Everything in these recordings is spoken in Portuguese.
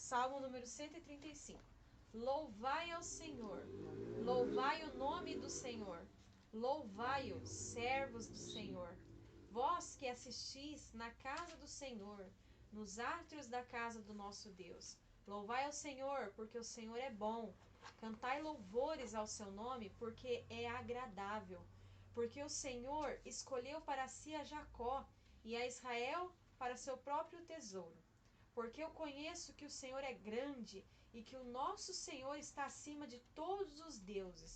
Salmo número 135. Louvai ao Senhor, louvai o nome do Senhor, louvai-o, servos do Senhor. Vós que assistis na casa do Senhor, nos átrios da casa do nosso Deus. Louvai ao Senhor, porque o Senhor é bom. Cantai louvores ao seu nome, porque é agradável. Porque o Senhor escolheu para si a Jacó e a Israel para seu próprio tesouro. Porque eu conheço que o Senhor é grande e que o nosso Senhor está acima de todos os deuses.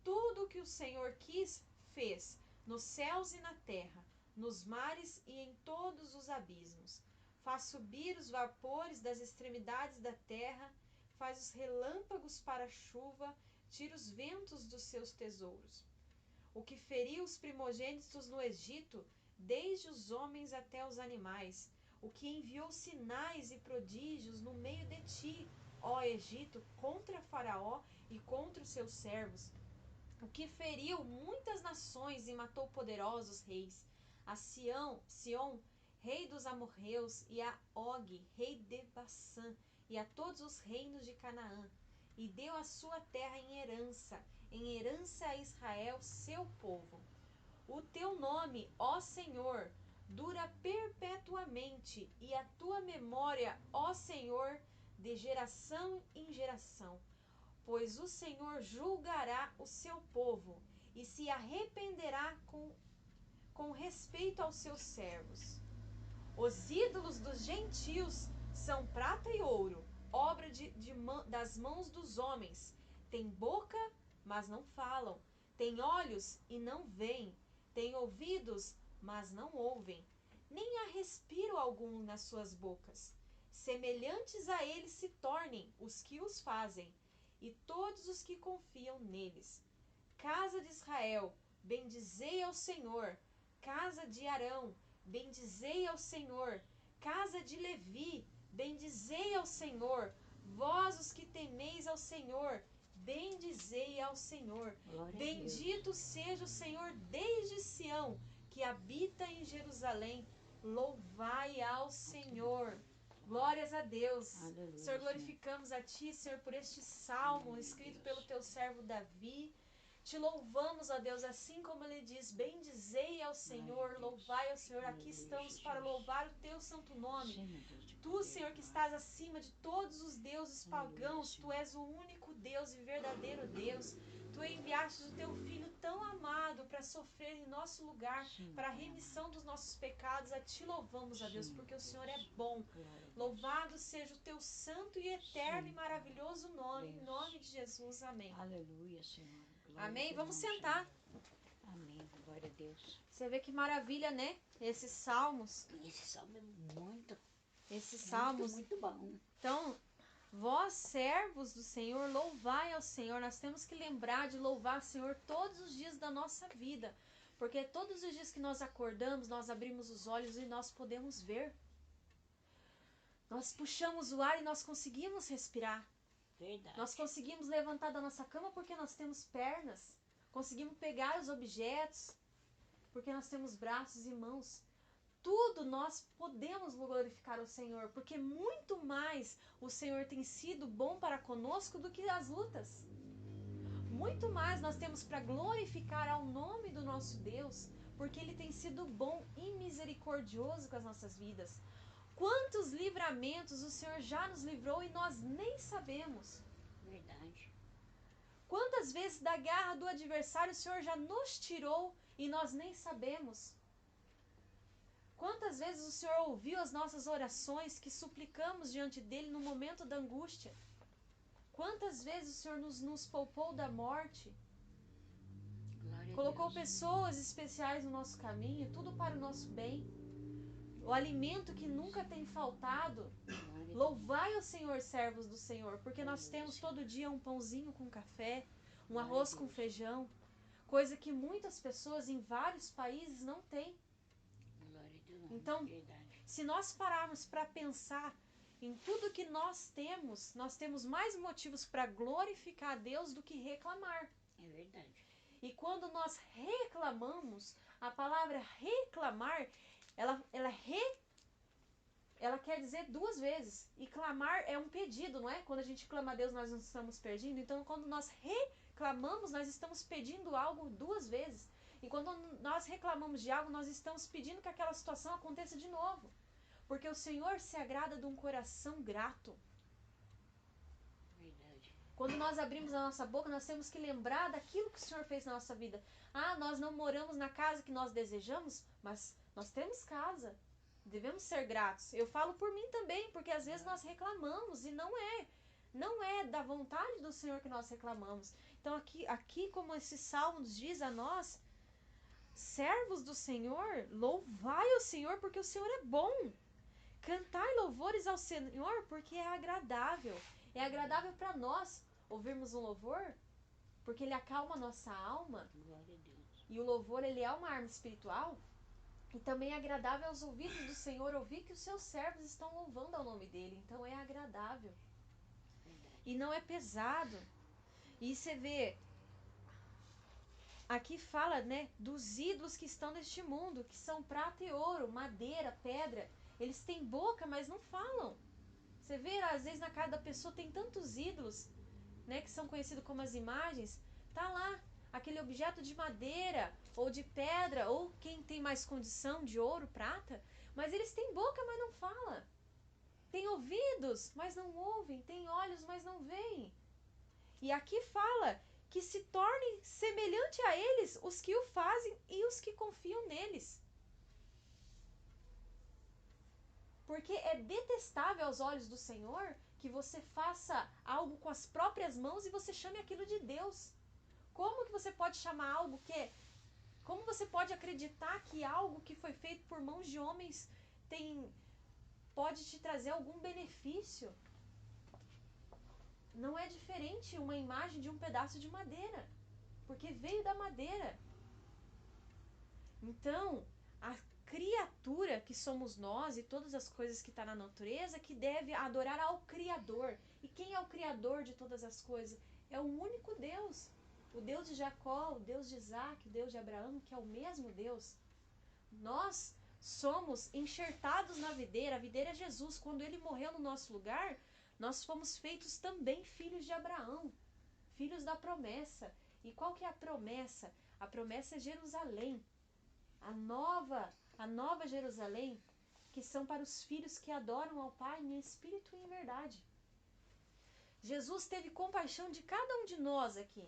Tudo o que o Senhor quis, fez, nos céus e na terra, nos mares e em todos os abismos. Faz subir os vapores das extremidades da terra, faz os relâmpagos para a chuva, tira os ventos dos seus tesouros. O que feriu os primogênitos no Egito, desde os homens até os animais, o que enviou sinais e prodígios no meio de ti, ó Egito, contra Faraó e contra os seus servos, o que feriu muitas nações e matou poderosos reis, a Sion, rei dos amorreus, e a Og, rei de Bassã, e a todos os reinos de Canaã, e deu a sua terra em herança a Israel, seu povo. O teu nome, ó Senhor, dura perpetuamente, e a tua memória, ó Senhor, de geração em geração. Pois o Senhor julgará o seu povo e se arrependerá com respeito aos seus servos. Os ídolos dos gentios são prata e ouro, obra das mãos dos homens. Têm boca, mas não falam. Têm olhos e não veem. Têm ouvidos, mas não ouvem. Nem há respiro algum nas suas bocas. Semelhantes a eles se tornem os que os fazem, e todos os que confiam neles. Casa de Israel, bendizei ao Senhor. Casa de Arão, bendizei ao Senhor. Casa de Levi, bendizei ao Senhor. Vós os que temeis ao Senhor, bendizei ao Senhor. Bendito seja o Senhor desde Sião, que habita em Jerusalém. Louvai ao Senhor. Glórias a Deus. Aleluia, Senhor, glorificamos a Ti, Senhor, por este salmo escrito pelo Teu servo Davi. Te louvamos, ó Deus, assim como ele diz, bendizei ao Senhor, louvai ao Senhor. Aqui estamos para louvar o Teu santo nome. Tu, Senhor, que estás acima de todos os deuses pagãos, Tu és o único Deus e verdadeiro Deus. Tu enviaste o Teu Filho tão amado para sofrer em nosso lugar, para a remissão dos nossos pecados. A Ti louvamos, ó Deus, porque o Senhor é bom. Louvado seja o Teu santo e eterno e maravilhoso nome, em nome de Jesus. Amém. Aleluia, Senhor. Glória Amém? a teu Vamos nome, sentar. Senhor. Amém. Glória a Deus. Você vê que maravilha, né? Esses salmos. Esse salmo é muito, Esses salmos. muito bom. Então, vós, servos do Senhor, louvai ao Senhor. Nós temos que lembrar de louvar o Senhor todos os dias da nossa vida. Porque todos os dias que nós acordamos, nós abrimos os olhos e nós podemos ver. Nós puxamos o ar e nós conseguimos respirar. Verdade. Nós conseguimos levantar da nossa cama porque nós temos pernas. Conseguimos pegar os objetos porque nós temos braços e mãos. Tudo nós podemos glorificar o Senhor, porque muito mais o Senhor tem sido bom para conosco do que as lutas. Muito mais nós temos para glorificar ao nome do nosso Deus, porque Ele tem sido bom e misericordioso com as nossas vidas. Quantos livramentos o Senhor já nos livrou e nós nem sabemos. Verdade. Quantas vezes da garra do adversário o Senhor já nos tirou e nós nem sabemos. Quantas vezes o Senhor ouviu as nossas orações que suplicamos diante dele no momento da angústia? Quantas vezes o Senhor nos poupou da morte? Glória a Colocou Deus. pessoas especiais no nosso caminho, tudo para o nosso bem. O alimento que nunca tem faltado. Glória a Deus. Louvai o Senhor, servos do Senhor, porque nós temos todo dia um pãozinho com café, um arroz com feijão, coisa que muitas pessoas em vários países não têm. Glória a Deus. Então, Verdade. se nós pararmos para pensar em tudo que nós temos mais motivos para glorificar a Deus do que reclamar. É verdade. E quando nós reclamamos, a palavra reclamar, ela ela quer dizer duas vezes. E clamar é um pedido, não é? Quando a gente clama a Deus, nós não estamos pedindo. Então, quando nós reclamamos, nós estamos pedindo algo duas vezes. E quando nós reclamamos de algo, nós estamos pedindo que aquela situação aconteça de novo. Porque o Senhor se agrada de um coração grato. Verdade. Quando nós abrimos a nossa boca, nós temos que lembrar daquilo que o Senhor fez na nossa vida. Ah, nós não moramos na casa que nós desejamos, mas nós temos casa. Devemos ser gratos. Eu falo por mim também, porque às vezes nós reclamamos e não é da vontade do Senhor que nós reclamamos. Então aqui como esse salmo nos diz a nós, servos do Senhor, louvai o Senhor porque o Senhor é bom. Cantai louvores ao Senhor porque é agradável. É agradável para nós ouvirmos um louvor, porque ele acalma a nossa alma. Glória a Deus. E o louvor, ele é uma arma espiritual. E também é agradável aos ouvidos do Senhor ouvir que os seus servos estão louvando ao nome dele. Então é agradável. Verdade. E não é pesado. E você vê, aqui fala, né, dos ídolos que estão neste mundo, que são prata e ouro, madeira, pedra. Eles têm boca, mas não falam. Você vê, às vezes na casa da pessoa tem tantos ídolos, né, que são conhecidos como as imagens. Tá lá, aquele objeto de madeira, ou de pedra, ou quem tem mais condição de ouro, prata, mas eles têm boca, mas não falam. Tem ouvidos, mas não ouvem. Tem olhos, mas não veem. E aqui fala que se tornem semelhante a eles os que o fazem e os que confiam neles. Porque é detestável aos olhos do Senhor que você faça algo com as próprias mãos e você chame aquilo de Deus. Como que você pode chamar algo que... Como você pode acreditar que algo que foi feito por mãos de homens pode te trazer algum benefício? Não é diferente uma imagem de um pedaço de madeira, porque veio da madeira. Então, a criatura que somos nós e todas as coisas que estão na natureza que deve adorar ao Criador. E quem é o Criador de todas as coisas? É o único Deus. O Deus de Jacó, o Deus de Isaac, o Deus de Abraão, que é o mesmo Deus. Nós somos enxertados na videira. A videira é Jesus. Quando ele morreu no nosso lugar, nós fomos feitos também filhos de Abraão, filhos da promessa. E qual que é a promessa? A promessa é Jerusalém. A nova Jerusalém, que são para os filhos que adoram ao Pai em espírito e em verdade. Jesus teve compaixão de cada um de nós aqui.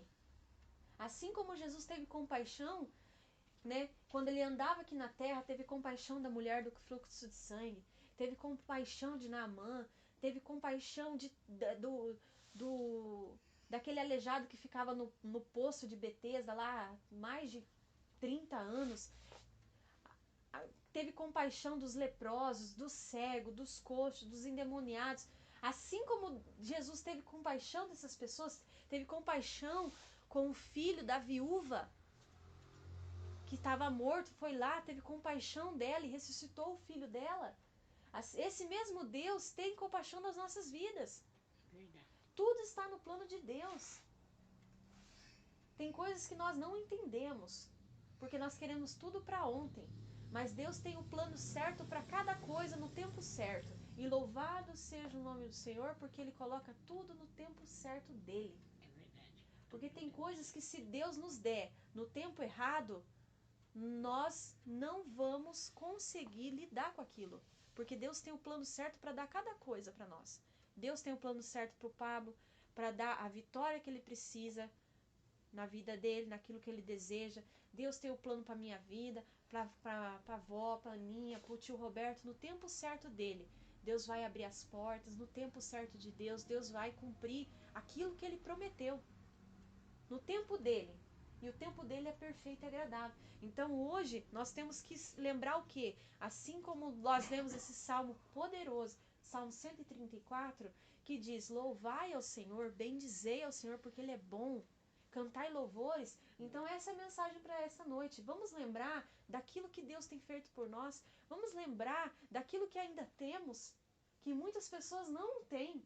Assim como Jesus teve compaixão, né, quando ele andava aqui na terra, teve compaixão da mulher do fluxo de sangue, teve compaixão de Naamã, teve compaixão daquele aleijado que ficava no poço de Betesda lá mais de 30 anos. Teve compaixão dos leprosos, dos cegos, dos coxos, dos endemoniados. Assim como Jesus teve compaixão dessas pessoas, teve compaixão com o filho da viúva que estava morto, foi lá, teve compaixão dela e ressuscitou o filho dela. Esse mesmo Deus tem compaixão das nossas vidas. Verdade. Tudo está no plano de Deus. Tem coisas que nós não entendemos, porque nós queremos tudo para ontem. Mas Deus tem o plano certo para cada coisa no tempo certo. E louvado seja o nome do Senhor, porque Ele coloca tudo no tempo certo dEle. É verdade. Porque tem coisas que se Deus nos der no tempo errado, nós não vamos conseguir lidar com aquilo. Porque Deus tem o plano certo para dar cada coisa para nós. Deus tem o plano certo para o Pablo, para dar a vitória que ele precisa na vida dele, naquilo que ele deseja. Deus tem o plano para minha vida, para a avó, para a Aninha, para o tio Roberto, no tempo certo dele. Deus vai abrir as portas, no tempo certo de Deus, Deus vai cumprir aquilo que ele prometeu, no tempo dele. E o tempo dele é perfeito e agradável. Então hoje nós temos que lembrar o quê? Assim como nós lemos esse salmo poderoso, Salmo 134, que diz: louvai ao Senhor, bendizei ao Senhor, porque Ele é bom. Cantai louvores. Então essa é a mensagem para essa noite. Vamos lembrar daquilo que Deus tem feito por nós. Vamos lembrar daquilo que ainda temos, que muitas pessoas não têm.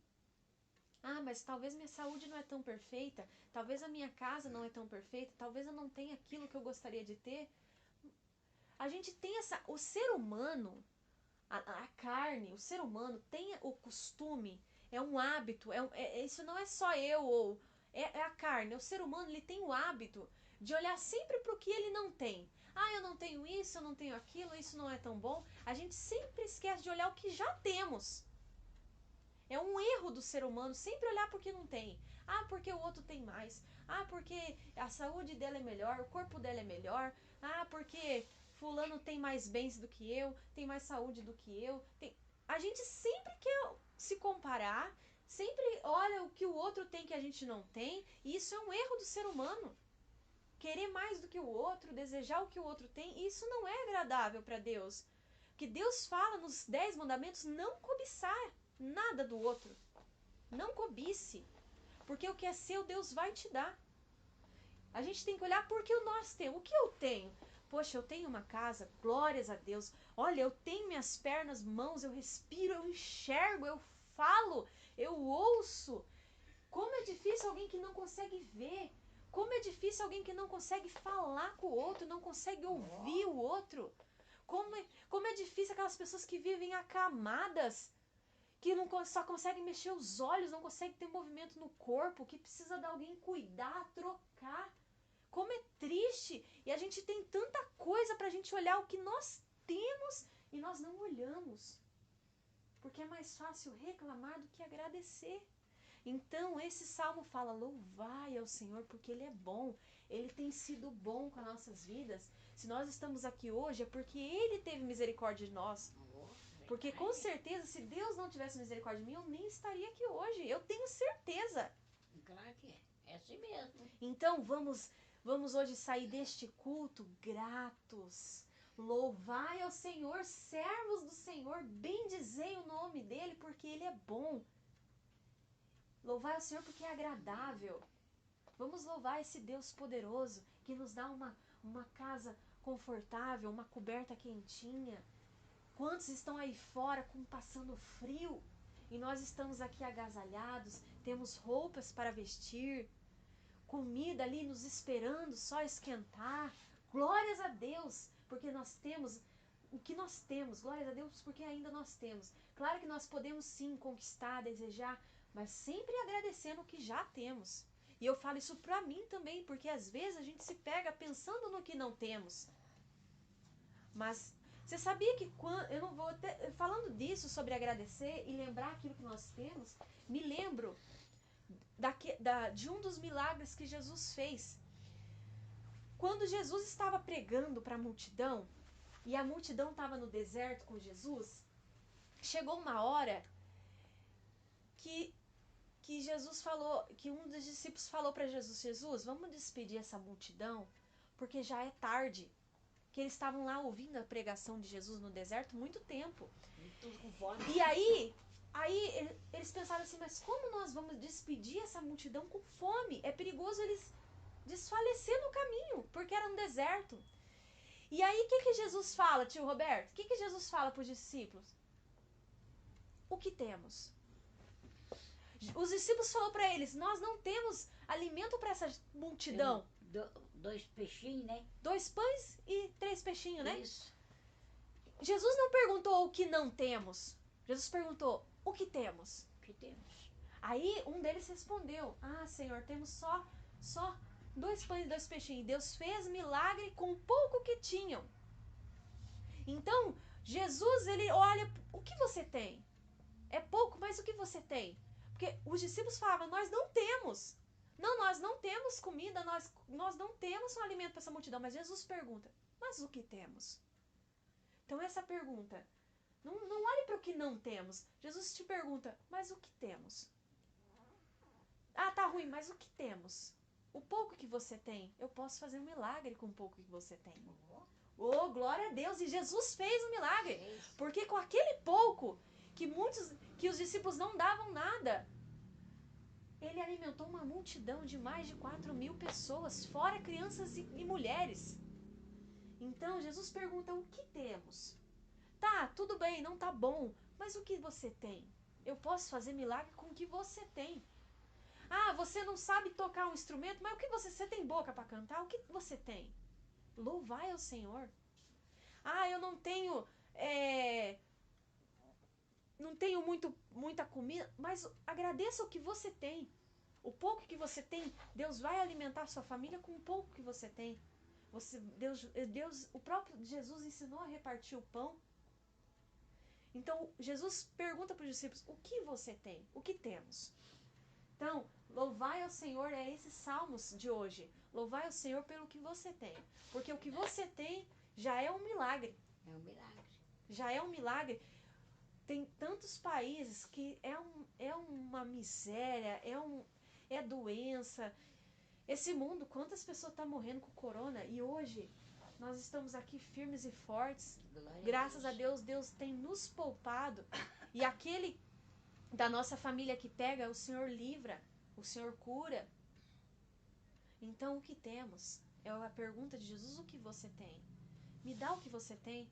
Ah, mas talvez minha saúde não é tão perfeita, talvez a minha casa não é tão perfeita, talvez eu não tenha aquilo que eu gostaria de ter. A gente tem o ser humano, A carne, o ser humano tem o costume, é um hábito, isso não é só eu ou é a carne, o ser humano ele tem o hábito de olhar sempre para o que ele não tem. Ah, eu não tenho isso, eu não tenho aquilo, isso não é tão bom. A gente sempre esquece de olhar o que já temos. É um erro do ser humano sempre olhar para o que não tem. Ah, porque o outro tem mais. Ah, porque a saúde dela é melhor, o corpo dela é melhor. Ah, porque fulano tem mais bens do que eu, tem mais saúde do que eu. A gente sempre quer se comparar, sempre olha o que o outro tem que a gente não tem. E isso é um erro do ser humano. Querer mais do que o outro, desejar o que o outro tem, isso não é agradável para Deus. Porque Deus fala nos 10 mandamentos não cobiçar nada do outro. Não cobice. Porque o que é seu, Deus vai te dar. A gente tem que olhar porque nós temos. O que eu tenho? Poxa, eu tenho uma casa, glórias a Deus. Olha, eu tenho minhas pernas, mãos, eu respiro, eu enxergo, eu falo, eu ouço. Como é difícil alguém que não consegue ver. Como é difícil alguém que não consegue falar com o outro, não consegue ouvir o outro. Como é difícil aquelas pessoas que vivem acamadas, que não só conseguem mexer os olhos, não conseguem ter movimento no corpo, que precisa de alguém cuidar, trocar. Como é triste! E a gente tem tanta coisa pra gente olhar o que nós temos e nós não olhamos. Porque é mais fácil reclamar do que agradecer. Então, esse salmo fala, louvai ao Senhor, porque Ele é bom. Ele tem sido bom com as nossas vidas. Se nós estamos aqui hoje, é porque Ele teve misericórdia de nós. Porque, com certeza, se Deus não tivesse misericórdia de mim, eu nem estaria aqui hoje. Eu tenho certeza. Claro que é. É assim mesmo. Então, vamos hoje sair deste culto gratos. Louvai ao Senhor, servos do Senhor, bendizei o nome dEle, porque Ele é bom. Louvai ao Senhor porque é agradável. Vamos louvar esse Deus poderoso que nos dá uma casa confortável, uma coberta quentinha. Quantos estão aí fora passando frio e nós estamos aqui agasalhados, temos roupas para vestir, comida ali nos esperando, só esquentar. Glórias a Deus, porque nós temos o que nós temos. Glórias a Deus, porque ainda nós temos. Claro que nós podemos sim conquistar, desejar, mas sempre agradecendo o que já temos. E eu falo isso pra mim também, porque às vezes a gente se pega pensando no que não temos. Mas você sabia que quando eu não vou falando disso sobre agradecer e lembrar aquilo que nós temos, me lembro de um dos milagres que Jesus fez. Quando Jesus estava pregando para a multidão e a multidão estava no deserto com Jesus, chegou uma hora que Jesus falou, que um dos discípulos falou para Jesus, vamos despedir essa multidão, porque já é tarde. Que eles estavam lá ouvindo a pregação de Jesus no deserto muito tempo. E aí eles pensaram assim, mas como nós vamos despedir essa multidão com fome? É perigoso eles desfalecer no caminho, porque era um deserto. E aí o que Jesus fala, tio Roberto? O que Jesus fala para os discípulos? O que temos? Os discípulos falaram para eles, nós não temos alimento para essa multidão. 2 peixinhos, né? 2 pães e 3 peixinhos, né? Isso. Jesus não perguntou o que não temos. Jesus perguntou, o que temos? O que temos? Aí um deles respondeu, Senhor, temos só 2 pães e 2 peixinhos. Deus fez milagre com o pouco que tinham. Então, Jesus, ele olha, o que você tem? É pouco, mas o que você tem? Porque os discípulos falavam, nós não temos. Não, nós não temos comida, nós não temos um alimento para essa multidão. Mas Jesus pergunta, mas o que temos? Então essa pergunta, não olhe para o que não temos. Jesus te pergunta, mas o que temos? Tá ruim, mas o que temos? O pouco que você tem, eu posso fazer um milagre com o pouco que você tem. Oh, glória a Deus! E Jesus fez um milagre. Porque com aquele pouco, que os discípulos não davam nada, ele alimentou uma multidão de mais de 4.000 pessoas, fora crianças e mulheres. Então, Jesus pergunta, o que temos? Tá, tudo bem, não tá bom, mas o que você tem? Eu posso fazer milagre com o que você tem. Você não sabe tocar um instrumento, mas o que você tem boca para cantar? O que você tem? Louvai ao Senhor. Eu não tenho não tenho muita comida, mas agradeça o que você tem. O pouco que você tem, Deus vai alimentar a sua família com o pouco que você tem. O próprio Jesus ensinou a repartir o pão. Então, Jesus pergunta para os discípulos, o que você tem? O que temos? Então, louvai ao Senhor, é esses salmos de hoje. Louvai ao Senhor pelo que você tem. Porque o que você tem já é um milagre. É um milagre. Já é um milagre. Tem tantos países que é uma miséria, é doença. Esse mundo, quantas pessoas estão morrendo com corona? E hoje, nós estamos aqui firmes e fortes. Graças a Deus, Deus tem nos poupado. E aquele da nossa família que pega, o Senhor livra, o Senhor cura. Então, o que temos? É a pergunta de Jesus, o que você tem? Me dá o que você tem.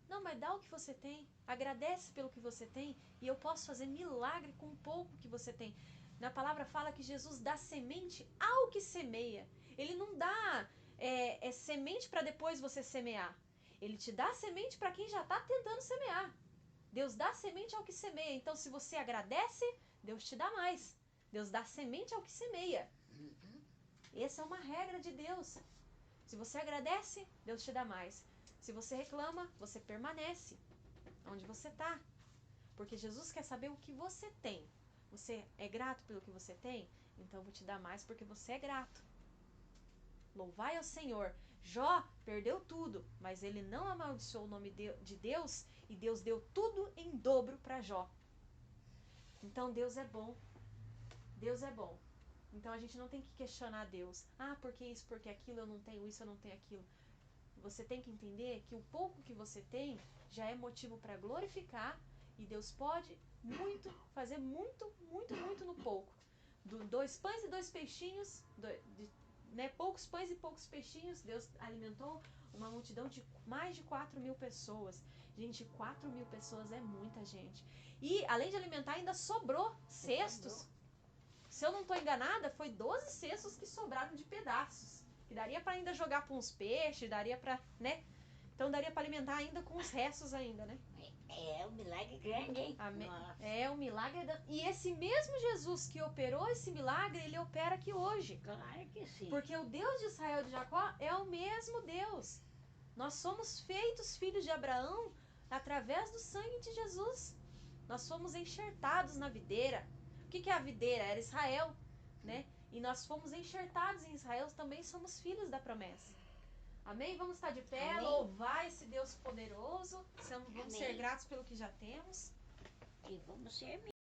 Não, mas dá o que você tem. Agradece pelo que você tem e eu posso fazer milagre com o pouco que você tem. Na palavra fala que Jesus dá semente ao que semeia. Ele não dá semente para depois você semear. Ele te dá semente para quem já está tentando semear. Deus dá semente ao que semeia. Então, se você agradece, Deus te dá mais. Deus dá semente ao que semeia. Essa é uma regra de Deus. Se você agradece, Deus te dá mais. Se você reclama, você permanece onde você está. Porque Jesus quer saber o que você tem. Você é grato pelo que você tem? Então eu vou te dar mais porque você é grato. Louvai ao Senhor. Jó perdeu tudo, mas ele não amaldiçoou o nome de Deus e Deus deu tudo em dobro para Jó. Então Deus é bom. Deus é bom. Então a gente não tem que questionar Deus. Porque isso, porque aquilo, eu não tenho isso, eu não tenho aquilo. Você tem que entender que o pouco que você tem já é motivo para glorificar e Deus pode fazer muito no pouco. 2 pães e 2 peixinhos, poucos pães e poucos peixinhos, Deus alimentou uma multidão de mais de 4.000 pessoas. Gente, 4.000 pessoas é muita gente. E, além de alimentar, ainda sobrou cestos. Se eu não estou enganada, foi 12 cestos que sobraram de pedaços. Que daria para ainda jogar para uns peixes, daria para, né? Então daria para alimentar ainda com os restos ainda, né? É um milagre grande, hein? É um milagre. E esse mesmo Jesus que operou esse milagre, ele opera aqui hoje. Claro que sim. Porque o Deus de Israel e de Jacó é o mesmo Deus. Nós somos feitos filhos de Abraão através do sangue de Jesus. Nós fomos enxertados na videira. O que é a videira? Era Israel, né? E nós fomos enxertados em Israel, também somos filhos da promessa. Amém? Vamos estar de pé, Amém. Louvar esse Deus poderoso. Vamos Amém. ser gratos pelo que já temos. E vamos ser